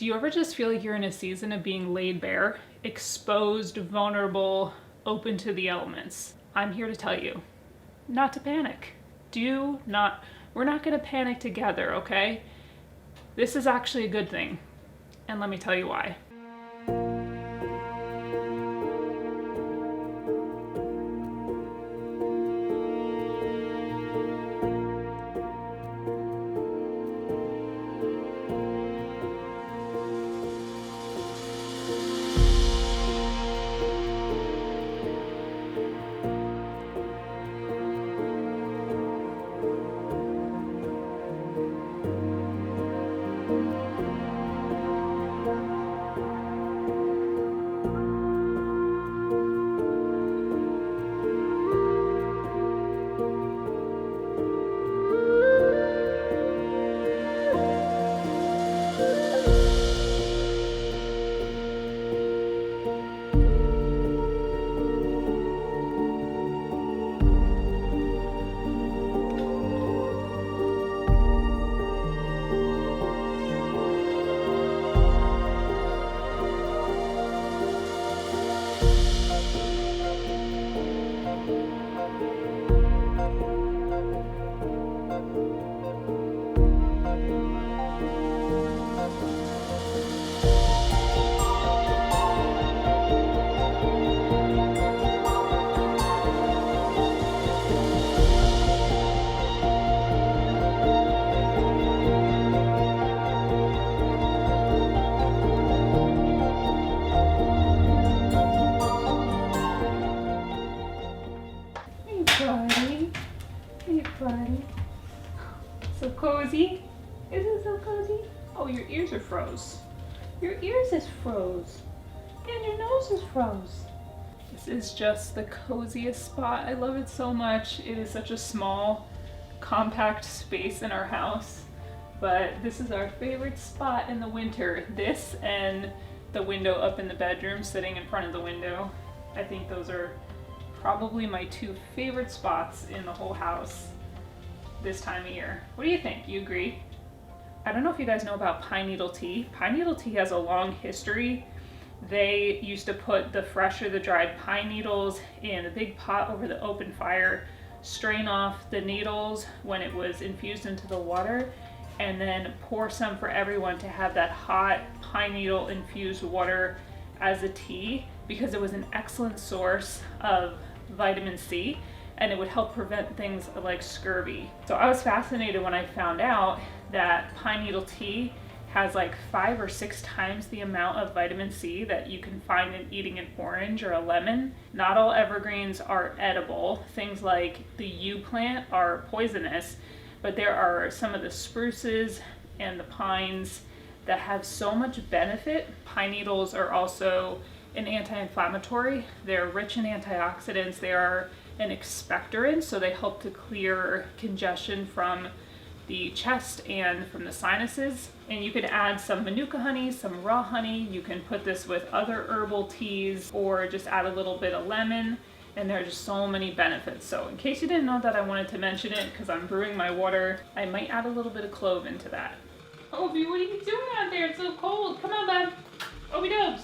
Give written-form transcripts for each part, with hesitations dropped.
Do you ever just feel like you're in a season of being laid bare, exposed, vulnerable, open to the elements? I'm here to tell you, not to panic. We're not gonna panic together, okay? This is actually a good thing, and let me tell you why. Hey buddy. So cozy? Is it so cozy? Oh, your ears are froze. Your ears is froze. And your nose is froze. This is just the coziest spot. I love it so much. It is such a small, compact space in our house. But this is our favorite spot in the winter. This and the window up in the bedroom, sitting in front of the window. I think those are probably my two favorite spots in the whole house this time of year. What do you think? You agree? I don't know if you guys know about pine needle tea. Pine needle tea has a long history. They used to put the fresh or the dried pine needles in a big pot over the open fire, strain off the needles when it was infused into the water, and then pour some for everyone to have that hot pine needle infused water as a tea, because it was an excellent source of vitamin C and it would help prevent things like scurvy. So I was fascinated when I found out that pine needle tea has like 5 or 6 times the amount of vitamin C that you can find in eating an orange or a lemon. Not all evergreens are edible. Things like the yew plant are poisonous, but there are some of the spruces and the pines that have so much benefit. Pine needles are also an anti-inflammatory. They're rich in antioxidants. They are an expectorant, so they help to clear congestion from the chest and from the sinuses. And you can add some manuka honey, some raw honey. You can put this with other herbal teas or just add a little bit of lemon, and there are just so many benefits. So in case you didn't know that, I wanted to mention it because I'm brewing my water. I might add a little bit of clove into that. Obi, what are you doing out there? It's so cold. Come on, bud. Obi dubs.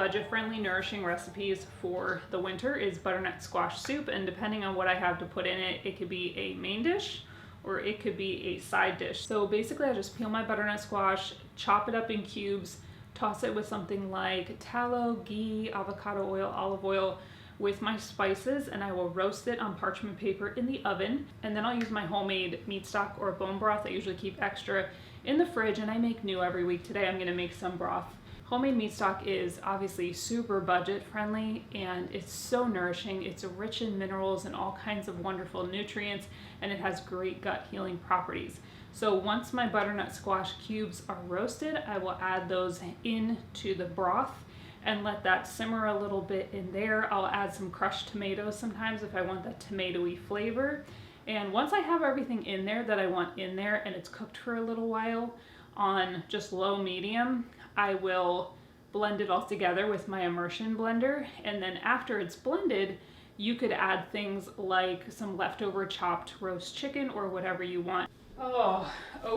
budget-friendly, nourishing recipes for the winter is butternut squash soup, and depending on what I have to put in it, it could be a main dish or it could be a side dish. So basically I just peel my butternut squash, chop it up in cubes, toss it with something like tallow, ghee, avocado oil, olive oil, with my spices, and I will roast it on parchment paper in the oven. And then I'll use my homemade meat stock or bone broth. I usually keep extra in the fridge, and I make new every week. Today I'm gonna make some broth. Homemade meat stock is obviously super budget friendly, and it's so nourishing. It's rich in minerals and all kinds of wonderful nutrients, and it has great gut healing properties. So once my butternut squash cubes are roasted, I will add those into the broth and let that simmer a little bit in there. I'll add some crushed tomatoes sometimes if I want that tomatoey flavor. And once I have everything in there that I want in there and it's cooked for a little while on just low medium, I will blend it all together with my immersion blender. And then after it's blended, you could add things like some leftover chopped roast chicken or whatever you want. Oh,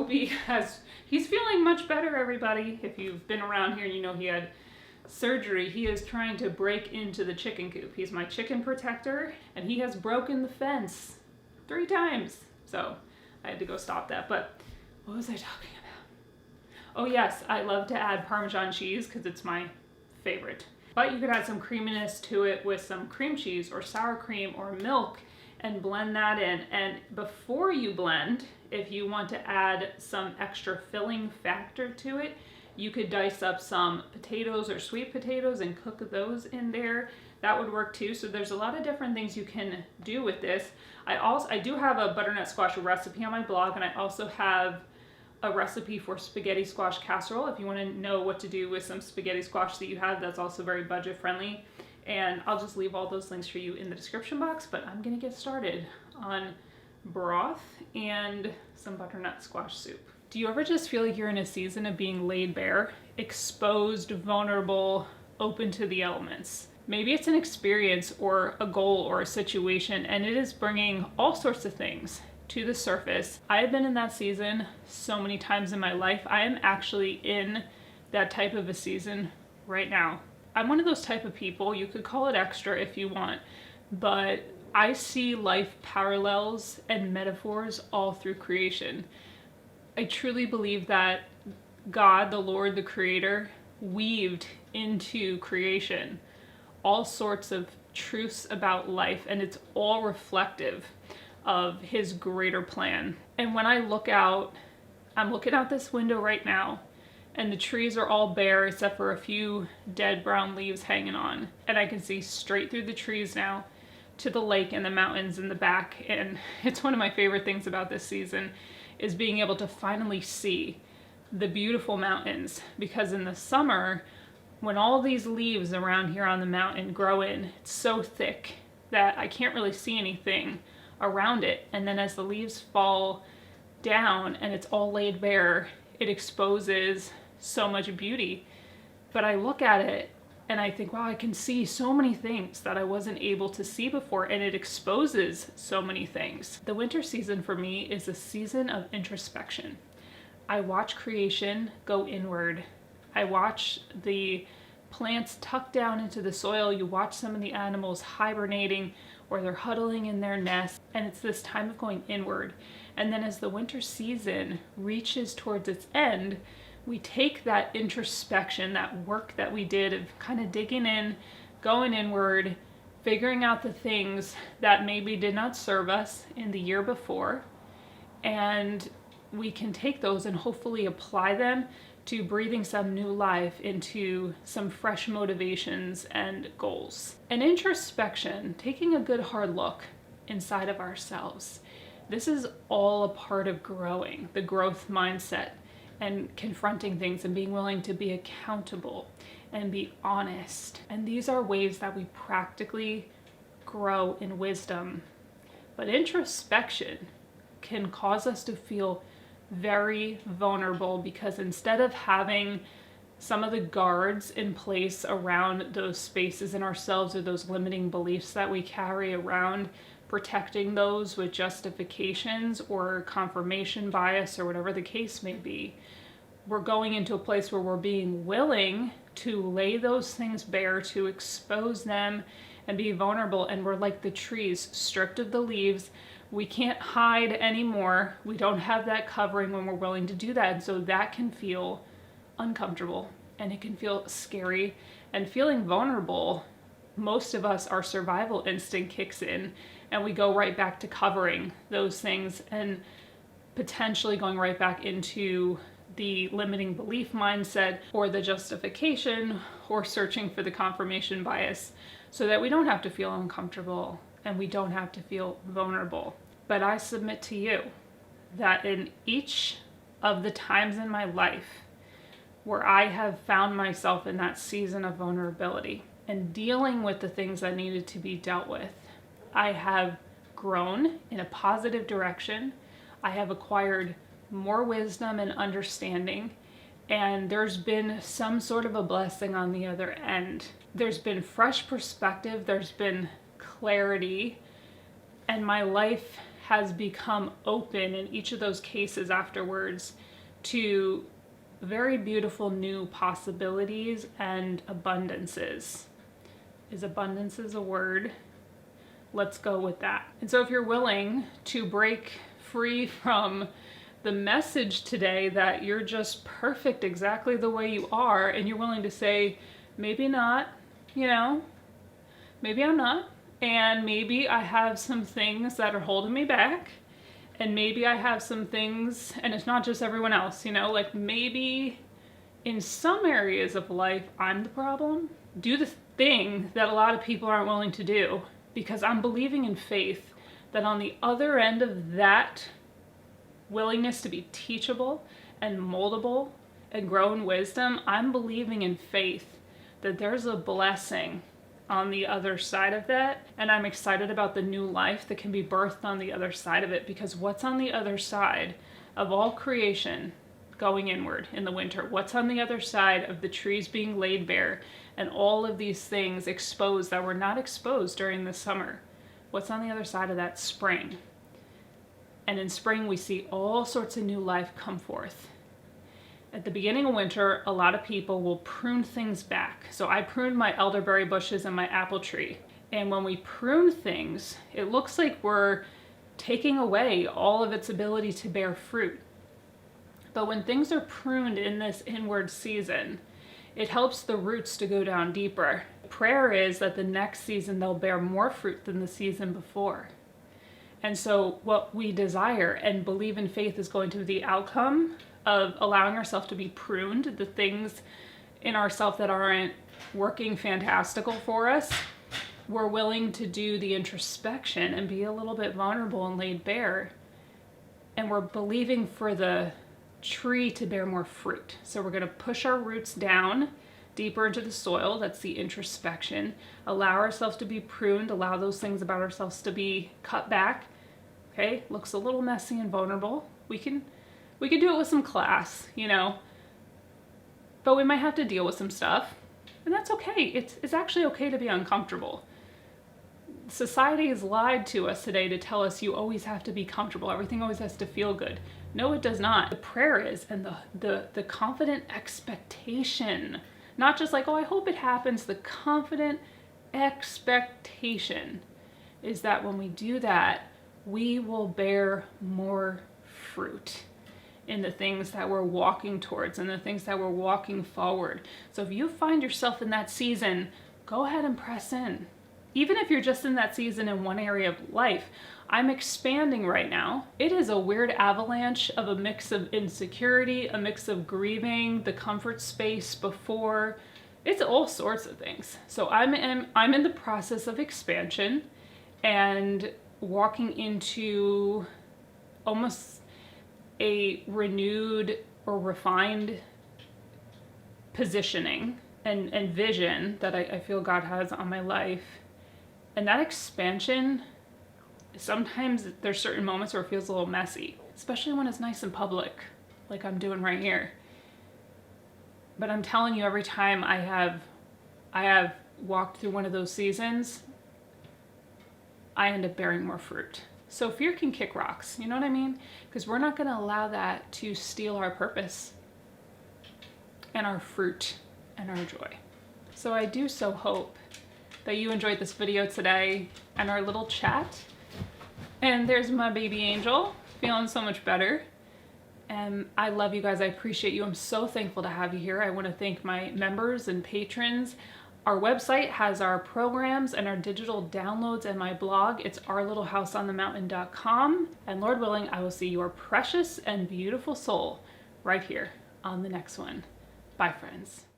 he's feeling much better, everybody. If you've been around here, you know he had surgery. He is trying to break into the chicken coop. He's my chicken protector, and he has broken the fence 3 times. So I had to go stop that. But what was I talking about? Oh yes, I love to add Parmesan cheese because it's my favorite. But you could add some creaminess to it with some cream cheese or sour cream or milk and blend that in. And before you blend, if you want to add some extra filling factor to it, you could dice up some potatoes or sweet potatoes and cook those in there. That would work too. So there's a lot of different things you can do with this. I do have a butternut squash recipe on my blog, and I also have a recipe for spaghetti squash casserole if you want to know what to do with some spaghetti squash that you have. That's also very budget friendly. And I'll just leave all those links for you in the description box, but I'm gonna get started on broth and some butternut squash soup. Do you ever just feel like you're in a season of being laid bare, exposed, vulnerable, open to the elements? Maybe it's an experience or a goal or a situation, and it is bringing all sorts of things to the surface. I have been in that season so many times in my life. I am actually in that type of a season right now. I'm one of those type of people, you could call it extra if you want, but I see life parallels and metaphors all through creation. I truly believe that God, the Lord, the Creator, weaved into creation all sorts of truths about life, and it's all reflective of His greater plan. And when I look out, I'm looking out this window right now, and the trees are all bare except for a few dead brown leaves hanging on. And I can see straight through the trees now to the lake and the mountains in the back. And it's one of my favorite things about this season is being able to finally see the beautiful mountains, because in the summer, when all these leaves around here on the mountain grow in, it's so thick that I can't really see anything around it. And then as the leaves fall down and it's all laid bare, it exposes so much beauty. But I look at it and I think, wow, I can see so many things that I wasn't able to see before, and it exposes so many things. The winter season for me is a season of introspection. I watch creation go inward. I watch the plants tuck down into the soil. You watch some of the animals hibernating or they're huddling in their nests, and it's this time of going inward. And then as the winter season reaches towards its end, we take that introspection, that work that we did of kind of digging in, going inward, figuring out the things that maybe did not serve us in the year before, and we can take those and hopefully apply them to breathing some new life into some fresh motivations and goals. An introspection, taking a good hard look inside of ourselves. This is all a part of growing, the growth mindset, and confronting things and being willing to be accountable and be honest. And these are ways that we practically grow in wisdom. But introspection can cause us to feel very vulnerable, because instead of having some of the guards in place around those spaces in ourselves or those limiting beliefs that we carry around, protecting those with justifications or confirmation bias or whatever the case may be, we're going into a place where we're being willing to lay those things bare, to expose them and be vulnerable. And we're like the trees, stripped of the leaves. We can't hide anymore. We don't have that covering when we're willing to do that. And so that can feel uncomfortable and it can feel scary. And feeling vulnerable, most of us, our survival instinct kicks in and we go right back to covering those things and potentially going right back into the limiting belief mindset or the justification or searching for the confirmation bias so that we don't have to feel uncomfortable and we don't have to feel vulnerable. But I submit to you that in each of the times in my life where I have found myself in that season of vulnerability and dealing with the things that needed to be dealt with, I have grown in a positive direction. I have acquired more wisdom and understanding, and there's been some sort of a blessing on the other end. There's been fresh perspective, there's been clarity, and my life has become open in each of those cases afterwards to very beautiful new possibilities and abundances. Is abundances a word? Let's go with that. And so if you're willing to break free from the message today that you're just perfect exactly the way you are, and you're willing to say, maybe not, maybe I'm not, and maybe I have some things that are holding me back, and maybe I have some things, and it's not just everyone else, like maybe in some areas of life I'm the problem. Do the thing that a lot of people aren't willing to do, because I'm believing in faith that on the other end of that willingness to be teachable and moldable and grow in wisdom, I'm believing in faith that there's a blessing on the other side of that. And I'm excited about the new life that can be birthed on the other side of it, because what's on the other side of all creation going inward in the winter? What's on the other side of the trees being laid bare and all of these things exposed that were not exposed during the summer? What's on the other side of that? Spring. And in spring, we see all sorts of new life come forth. At the beginning of winter, a lot of people will prune things back. So I pruned my elderberry bushes and my apple tree. And when we prune things, it looks like we're taking away all of its ability to bear fruit. But when things are pruned in this inward season, it helps the roots to go down deeper. Prayer is that the next season they'll bear more fruit than the season before. And so what we desire and believe in faith is going to be the outcome of allowing ourselves to be pruned, the things in ourselves that aren't working fantastical for us. We're willing to do the introspection and be a little bit vulnerable and laid bare. And we're believing for the tree to bear more fruit. So we're going to push our roots down deeper into the soil. That's the introspection. Allow ourselves to be pruned. Allow those things about ourselves to be cut back. Okay, looks a little messy and vulnerable. We can do it with some class, but we might have to deal with some stuff, and that's okay. It's actually okay to be uncomfortable. Society has lied to us today to tell us you always have to be comfortable. Everything always has to feel good. No, it does not. The prayer is, and the confident expectation, not just like, oh, I hope it happens. The confident expectation is that when we do that, we will bear more fruit in the things that we're walking towards and the things that we're walking forward. So if you find yourself in that season, go ahead and press in. Even if you're just in that season in one area of life, I'm expanding right now. It is a weird avalanche of a mix of insecurity, a mix of grieving, the comfort space before. It's all sorts of things. So I'm in the process of expansion and walking into almost a renewed or refined positioning and vision that I feel God has on my life. And that expansion, sometimes there's certain moments where it feels a little messy, especially when it's nice and public, like I'm doing right here. But I'm telling you, every time I have walked through one of those seasons, I end up bearing more fruit. So fear can kick rocks, you know what I mean? Because we're not going to allow that to steal our purpose. and our fruit and our joy. So I do so hope that you enjoyed this video today and our little chat. And there's my baby angel, feeling so much better. And I love you guys. I appreciate you. I'm so thankful to have you here. I want to thank my members and patrons. Our website has our programs and our digital downloads and my blog. It's ourlittlehouseonthemountain.com. And Lord willing, I will see your precious and beautiful soul right here on the next one. Bye, friends.